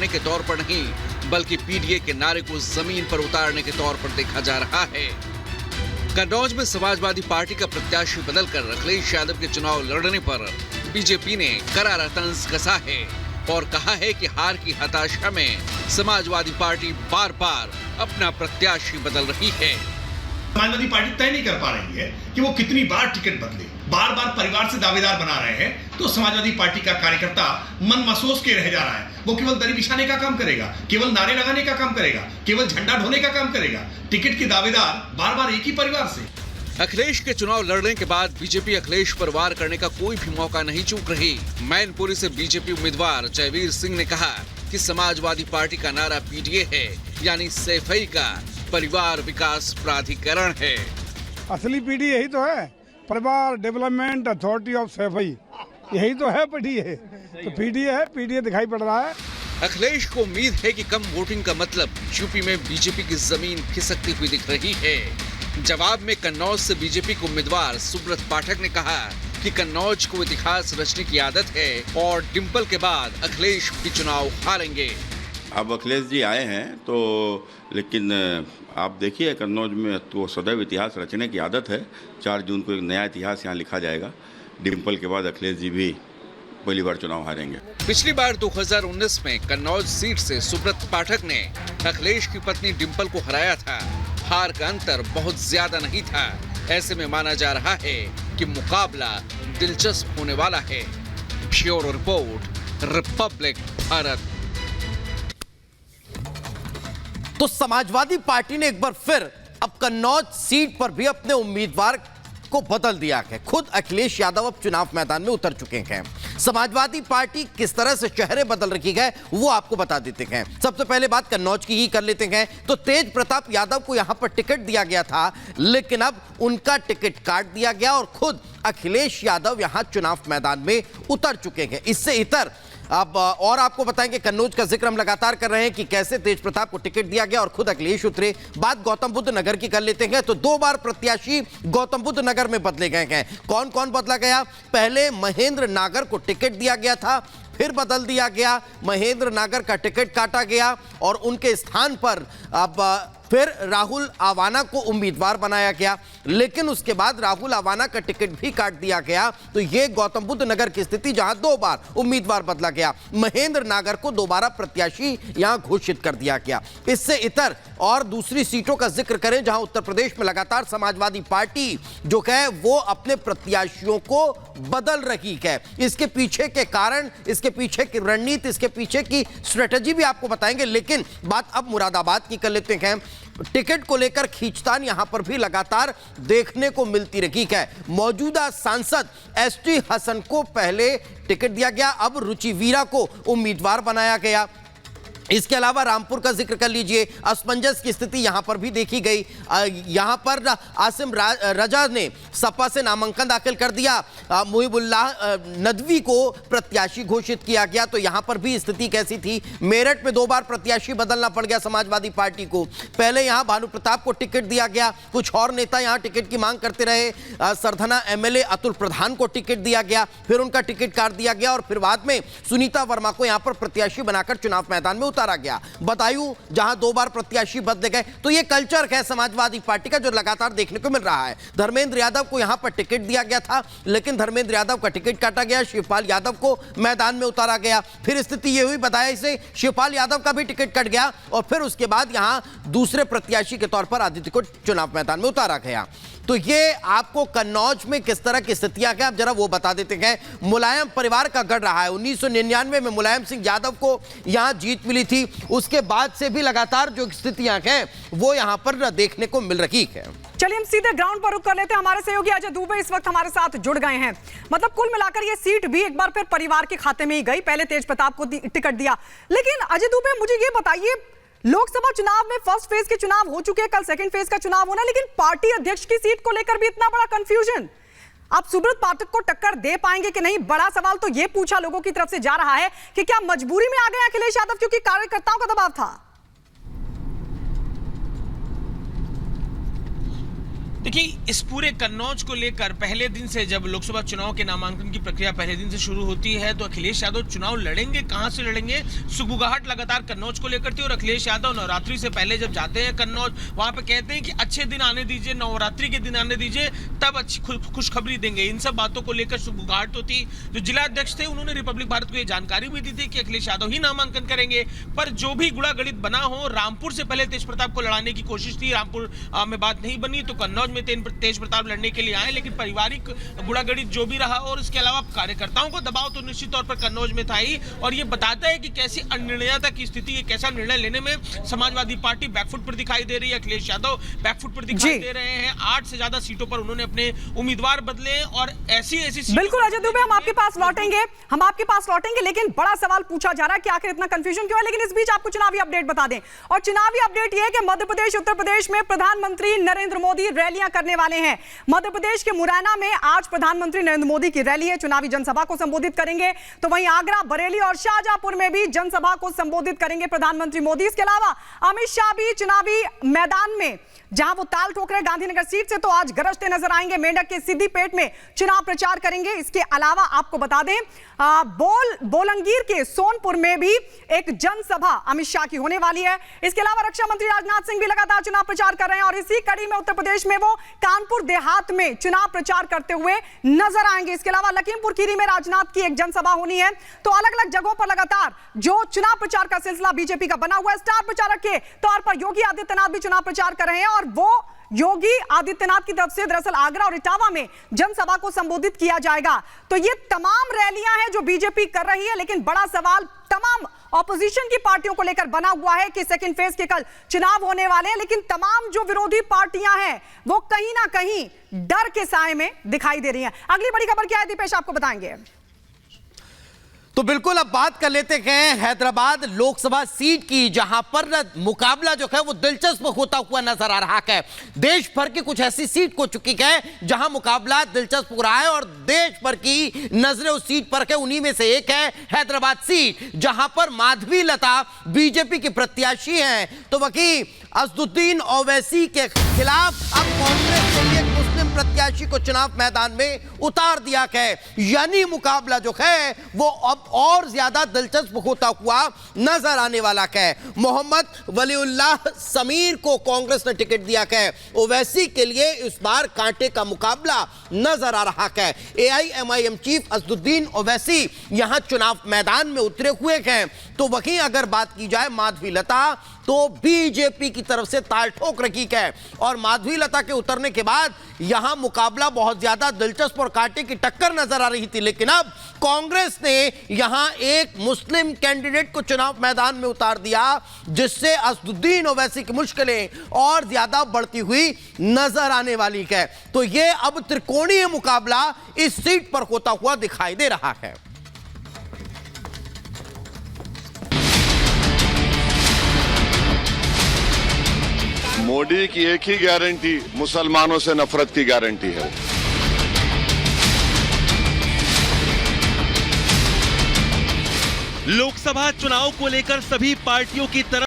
करने के तौर पर नहीं, बल्कि पीडीए के नारे को जमीन पर उतारने के तौर पर देखा जा रहा है। कन्नौज में समाजवादी पार्टी का प्रत्याशी बदलकर अखिलेश यादव के चुनाव लड़ने पर बीजेपी ने करारा तंज कसा है और कहा है कि हार की हताशा में समाजवादी पार्टी बार बार अपना प्रत्याशी बदल रही है। समाजवादी पार्टी तय नहीं कर पा रही है कि वो कितनी बार टिकट बदले, बार बार परिवार से दावेदार बना रहे हैं, तो समाजवादी पार्टी का कार्यकर्ता मन महसूस के रह जा रहा है। वो केवल दरी बिछाने का काम करेगा, केवल नारे लगाने का काम करेगा, केवल झंडा ढोने का काम करेगा। टिकट के दावेदार बार बार एक ही परिवार से। अखिलेश के चुनाव लड़ने के बाद बीजेपी अखिलेश पर वार करने का कोई भी मौका नहीं चूक रही। मैनपुरी से बीजेपी उम्मीदवार जयवीर सिंह ने कहा कि समाजवादी पार्टी का नारा पीडीए है, यानी सैफई का परिवार विकास प्राधिकरण है। असली पीडीए यही तो है, परिवार डेवलपमेंट अथॉरिटी ऑफ सैफई, यही तो है पीडीए। तो पीडीए है, पीडीए दिखाई पड़ रहा है। अखिलेश को उम्मीद है कि कम वोटिंग का मतलब यूपी में बीजेपी की जमीन खिसकती हुई दिख रही है। जवाब में कन्नौज से बीजेपी के उम्मीदवार सुब्रत पाठक ने कहा कि कन्नौज को इतिहास रचने की आदत है और डिंपल के बाद अखिलेश भी चुनाव हारेंगे। अब अखिलेश जी आए हैं तो, लेकिन आप देखिए कन्नौज में तो सदैव इतिहास रचने की आदत है। 4 जून को एक नया इतिहास यहाँ लिखा जाएगा। डिंपल के बाद अखिलेश जी भी पहली बार चुनाव हारेंगे। पिछली बार 2019 में कन्नौज सीट से सुब्रत पाठक ने अखिलेश की पत्नी डिंपल को हराया था। हार का अंतर बहुत ज्यादा नहीं था। ऐसे में माना जा रहा है कि मुकाबला दिलचस्प होने वाला है। Bureau report, Republic Bharat. तो समाजवादी पार्टी ने एक बार फिर अब कन्नौज सीट पर भी अपने उम्मीदवार को बदल दिया है। खुद अखिलेश यादव अब चुनाव मैदान में उतर चुके हैं। समाजवादी पार्टी किस तरह से चेहरे बदल रखी है वो आपको बता देते हैं। सबसे पहले बात कन्नौज की ही कर लेते हैं। तो तेज प्रताप यादव को यहां पर टिकट दिया गया था, लेकिन अब उनका टिकट काट दिया गया और खुद अखिलेश यादव यहां चुनाव मैदान में उतर चुके हैं। इससे इतर अब और आपको बताएंगे, कन्नौज का जिक्र हम लगातार कर रहे हैं कि कैसे तेज प्रताप को टिकट दिया गया और खुद अखिलेश उतरे। बात गौतम बुद्ध नगर की कर लेते हैं। तो 2 बार प्रत्याशी गौतम बुद्ध नगर में बदले गए हैं। कौन कौन बदला गया? पहले महेंद्र नागर को टिकट दिया गया था, फिर बदल दिया गया। महेंद्र नागर का टिकट काटा गया और उनके स्थान पर अब फिर राहुल आवाना को उम्मीदवार बनाया गया, लेकिन उसके बाद राहुल आवाना का टिकट भी काट दिया गया। तो ये गौतम बुद्ध नगर की स्थिति जहां 2 बार उम्मीदवार बदला गया। महेंद्र नागर को दोबारा प्रत्याशी यहां घोषित कर दिया गया। इससे इतर और दूसरी सीटों का जिक्र करें जहां उत्तर प्रदेश में लगातार समाजवादी पार्टी जो है वो अपने प्रत्याशियों को बदल रही है। इसके पीछे के कारण, इसके पीछे की रणनीति, इसके पीछे की स्ट्रेटेजी भी आपको बताएंगे। लेकिन बात अब मुरादाबाद की कर लेते हैं। टिकट को लेकर खींचतान यहां पर भी लगातार देखने को मिलती रही है। मौजूदा सांसद एसटी हसन को पहले टिकट दिया गया, अब रुचि वीरा को उम्मीदवार बनाया गया। इसके अलावा रामपुर का जिक्र कर लीजिए। असमंजस की स्थिति यहां पर भी देखी गई। यहां पर आसिम रजा ने सपा से नामांकन दाखिल कर दिया। मुहिबुल्लाह नदवी को प्रत्याशी घोषित किया गया। तो यहां पर भी स्थिति कैसी थी? मेरठ में 2 बार प्रत्याशी बदलना पड़ गया समाजवादी पार्टी को। पहले यहां भानु प्रताप को टिकट दिया गया, कुछ और नेता यहां टिकट की मांग करते रहे। सरधना एमएलए अतुल प्रधान को टिकट दिया गया, फिर उनका टिकट काट दिया गया और फिर बाद में सुनीता वर्मा को यहां पर प्रत्याशी बनाकर चुनाव मैदान में उतारा गया। बदायूं जहां 2 बार प्रत्याशी बदले गए। तो यह कल्चर है समाजवादी पार्टी का जो लगातार देखने को मिल रहा है। धर्मेंद्र यादव को यहां पर टिकट दिया गया था, लेकिन धर्मेंद्र यादव का टिकट काटा गया। शिवपाल यादव को मैदान में उतारा गया। फिर स्थिति यह हुई बदायूं से शिवपाल यादव का भी टिकट कट गया और फिर उसके बाद यहां दूसरे प्रत्याशी के तौर पर आदित्य को चुनाव मैदान में उतारा गया। तो ये आपको कन्नौज में किस तरह की स्थितियां हैं आप जरा वो बता देते हैं। मुलायम परिवार का गढ़ रहा है। 1999 में मुलायम सिंह यादव को यहां जीत मिली थी। उसके बाद से भी लगातार जो स्थितियां हैं वो यहां पर देखने को मिल रही है। चलिए हम सीधे ग्राउंड पर रुक कर लेते हैं। हमारे सहयोगी अजय दुबे इस वक्त हमारे साथ जुड़ गए हैं। मतलब कुल मिलाकर ये सीट भी एक बार फिर परिवार के खाते में ही गई। पहले तेज प्रताप को टिकट दिया, लेकिन अजय दुबे मुझे ये बताइए, लोकसभा चुनाव में फर्स्ट फेज के चुनाव हो चुके हैं, कल सेकंड फेज का चुनाव होना है, लेकिन पार्टी अध्यक्ष की सीट को लेकर भी इतना बड़ा कंफ्यूजन। आप सुब्रत पाठक को टक्कर दे पाएंगे कि नहीं? बड़ा सवाल तो यह पूछा लोगों की तरफ से जा रहा है कि क्या मजबूरी में आ गए अखिलेश यादव क्योंकि कार्यकर्ताओं का दबाव था? देखिए, इस पूरे कन्नौज को लेकर पहले दिन से, जब लोकसभा चुनाव के नामांकन की प्रक्रिया पहले दिन से शुरू होती है, तो अखिलेश यादव चुनाव लड़ेंगे, कहां से लड़ेंगे, सुगबुगाहट लगातार कन्नौज को लेकर थी। और अखिलेश यादव नवरात्रि से पहले जब जाते हैं कन्नौज, वहां पे कहते हैं कि अच्छे दिन आने दीजिए, नवरात्रि के दिन आने दीजिए, तब अच्छी खुशखबरी देंगे। इन सब बातों को लेकर सुगबुगाहट तो थी। जो जिला अध्यक्ष थे उन्होंने रिपब्लिक भारत को ये जानकारी भी दी थी कि अखिलेश यादव ही नामांकन करेंगे। पर जो भी गुड़ागणित बना हो, रामपुर से पहले तेज प्रताप को लड़ाने की कोशिश थी, रामपुर में बात नहीं बनी, तो कन्नौज में तेज प्रताप लड़ने के लिए आए। लेकिन पारिवारिक गुड़ागणित जो भी रहा, और इसके अलावा कार्यकर्ताओं को दबाव तो निश्चित तौर पर कन्नौज में था ही। और ये बताता है कि कैसी अनिर्णयता की स्थिति है, कैसा निर्णय लेने में समाजवादी पार्टी बैकफुट पर दिखाई दे रही है। अखिलेश यादव बैकफुट पर दिखाई दे रहे हैं। 8 से ज्यादा सीटों पर उन्होंने अपने उम्मीदवार बदले, और ऐसी बिल्कुल अजय दुबे, हम आपके पास लौटेंगे, लेकिन बड़ा सवाल पूछा जा रहा है कि आखिर इतना कंफ्यूजन क्यों है। लेकिन इस बीच आपको चुनावी अपडेट बता दें, और चुनावी अपडेट यह है कि मध्य प्रदेश, उत्तर प्रदेश में प्रधानमंत्री नरेंद्र मोदी रैलियां करने वाले हैं। मध्य प्रदेश के मुरैना में आज प्रधानमंत्री नरेंद्र मोदी की रैली है, चुनावी जनसभा को संबोधित करेंगे। तो वहीं आगरा, बरेली और शाहजहांपुर में भी जनसभा को संबोधित करेंगे प्रधानमंत्री मोदी। इसके अलावा अमित शाह भी चुनावी मैदान में, जहां वो ताल ठोक रहे गांधीनगर सीट से, तो आज गरजते नजर आएंगे। मेंढक के सिद्दीपेट में चुनाव प्रचार करेंगे। इसके अलावा आपको बता दें, बोलंगीर के सोनपुर में भी एक जनसभा अमित शाह की होने वाली है। इसके अलावा रक्षा मंत्री राजनाथ सिंह भी लगातार चुनाव प्रचार कर रहे हैं, और इसी कड़ी में उत्तर प्रदेश में वो कानपुर देहात में चुनाव प्रचार करते हुए नजर आएंगे। इसके अलावा लखीमपुर खीरी में राजनाथ की एक जनसभा होनी है। तो अलग अलग जगहों पर लगातार जो चुनाव प्रचार का सिलसिला बीजेपी का बना हुआ है, स्टार प्रचारक के तौर पर योगी आदित्यनाथ भी चुनाव प्रचार कर रहे हैं। और वो योगी आदित्यनाथ की तरफ से दरअसल आगरा और इटावा में जनसभा को संबोधित किया जाएगा। तो ये तमाम रैलियां हैं जो बीजेपी कर रही है, लेकिन बड़ा सवाल तमाम ऑपोजिशन की पार्टियों को लेकर बना हुआ है कि सेकंड फेज के कल चुनाव होने वाले हैं, लेकिन तमाम जो विरोधी पार्टियां हैं वो कहीं ना कहीं डर के साए में दिखाई दे रही हैं। अगली बड़ी खबर क्या है, दीपेश आपको बताएंगे। तो बिल्कुल अब बात कर लेते हैं हैदराबाद लोकसभा सीट की, जहां पर मुकाबला जो है वो दिलचस्प होता हुआ नजर आ रहा है। देश भर की कुछ ऐसी सीट हो चुकी है जहां मुकाबला दिलचस्प हो रहा है, और देश भर की नजरें उस सीट पर है। उन्हीं में से एक है हैदराबाद सीट, जहां पर माधवी लता बीजेपी की प्रत्याशी हैं। तो वकील असदुद्दीन ओवैसी के खिलाफ अब कांग्रेस के लिए मुस्लिम प्रत्याशी को चुनाव मैदान में उतार दिया गया, यानी मुकाबला जो है वो अब और ज्यादा दिलचस्प होता हुआ नजर आने वाला है। मोहम्मद वलीउल्लाह समीर को कांग्रेस ने टिकट दिया है। ओवैसी के लिए इस बार कांटे का मुकाबला नजर आ रहा है। एआईएमआईएम चीफ असदुद्दीन ओवैसी यहां चुनाव मैदान में उतरे हुए हैं। तो वहीं अगर बात की जाए माधवी लता, तो बीजेपी की तरफ से ताल ठोक रखी है, और माधवी लता के उतरने के बाद यहां मुकाबला बहुत ज्यादा दिलचस्प और कांटे की टक्कर नजर आ रही थी। लेकिन अब कांग्रेस ने यहां एक मुस्लिम कैंडिडेट को चुनाव मैदान में उतार दिया, जिससे असदुद्दीन ओवैसी की मुश्किलें और ज्यादा बढ़ती हुई नजर आने वाली है। तो यह अब त्रिकोणीय मुकाबला इस सीट पर होता हुआ दिखाई दे रहा है। मोदी की एक ही गारंटी मुसलमानों से नफरत की गारंटी है। लोकसभा चुनाव को लेकर सभी पार्टियों की तरफ